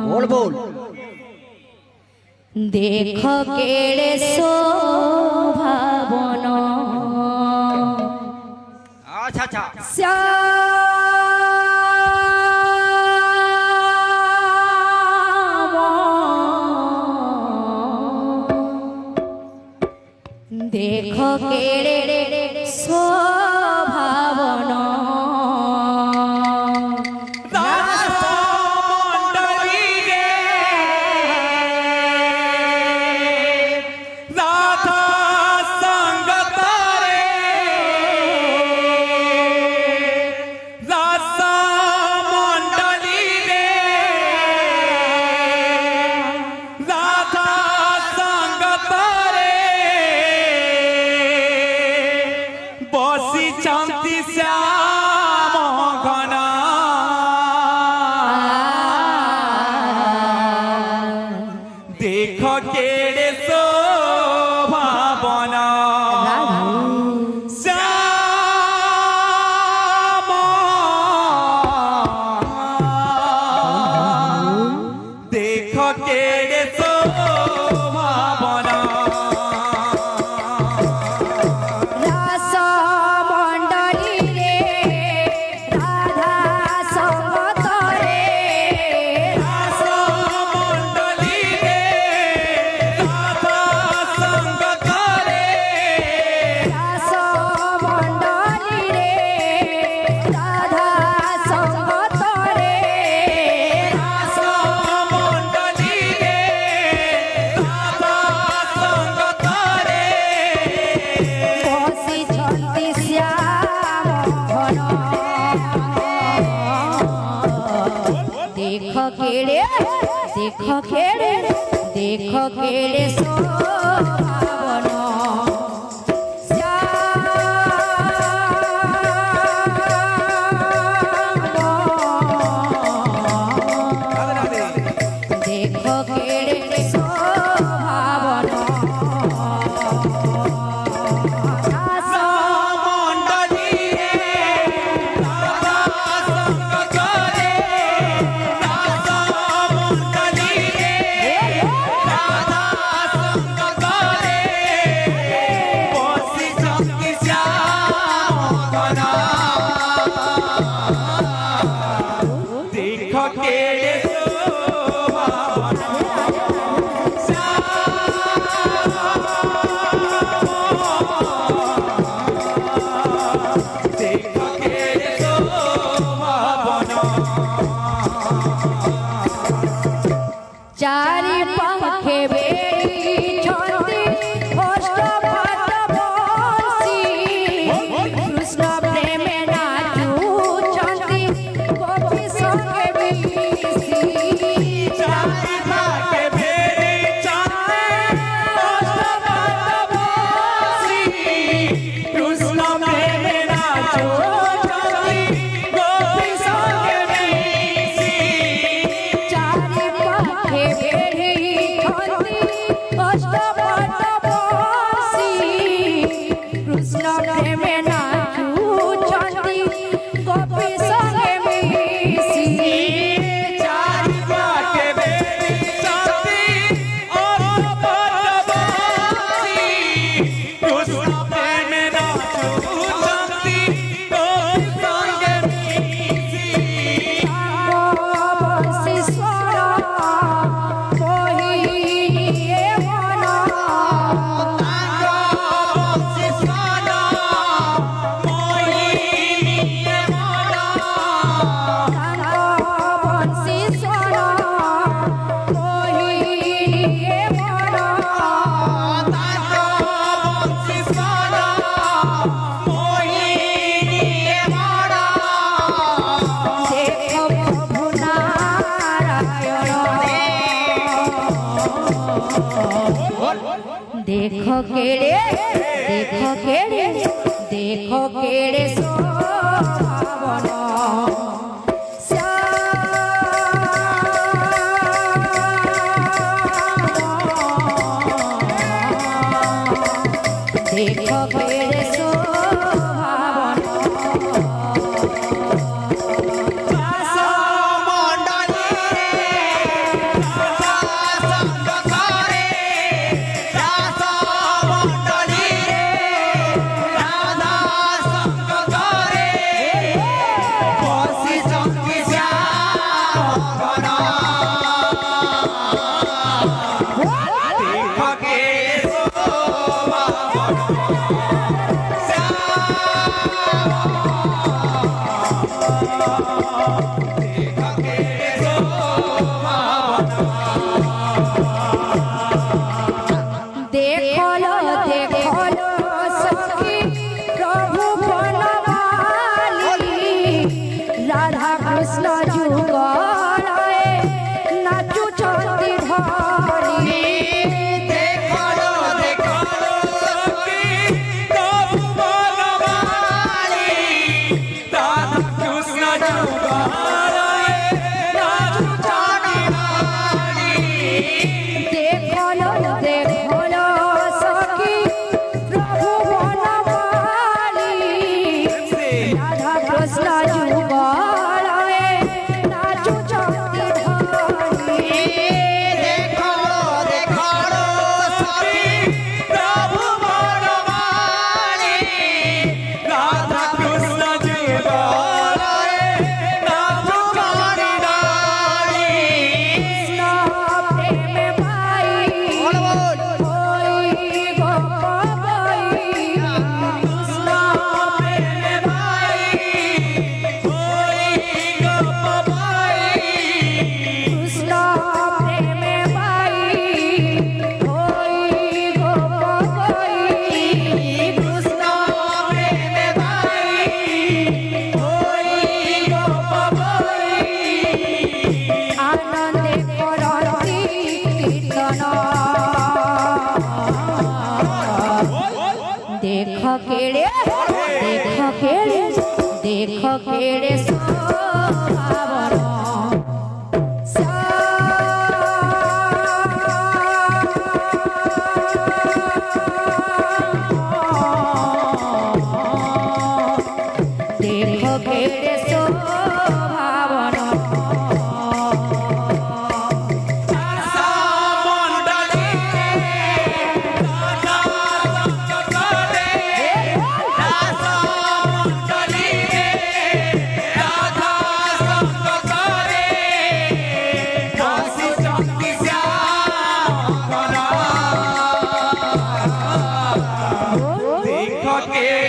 बोल बोल देखो केड़े शोभावन अच्छा अच्छा देखो केड़े शोभावन देखो केड़े शोभावन श्याम देखो केड़े शोभावन रास मंडली रे राधा संगत रे रास मंडली रे राधा संगत रे रास मंडली रे राधा संगत रे रास मंडली रे राधा संगत रे बसी छंती श्याम देखो केड़े शोभावन देखो केड़े शोभावन रास मंडली रे राधा संगत रे रास मंडली रे राधा संगत रे बसी चंकी श्याम देखो केड़े शोभावन देखो केड़े शोभावन चारि पंखे बेड़ी छंती अष्टपद बंसी कृष्ण प्रेमे नाचुछंती गोपी संगे मिशी चारि भागे बेरी चंदे अष्टपद बंसी कृष्ण प्रेमे नाचुछंती गोपी संगे मिशी चारि पंखे बेड़ी छंती अष्टपद बंसी कृष्ण प्रेमे नाचुछंती गोपी संगे मिशी चारि भागे बेरी चंदे अष्टपद बंसी कृष्ण प्रेमे नाचुछंती गोपी संगे मिशी देखो केड़े शोभावन देखो केड़े शोभावन रास मंडली रे देखलो देखलो सखी प्रभु बनवाली राधा कृष्ण जुगल नाचू चंदी धरी देखलो देखलो सखी प्रभु बनवाली राधा कृष्ण जुगल नाचू चंदी धरी देख केड़े सोहावन देख केड़े सोहावन के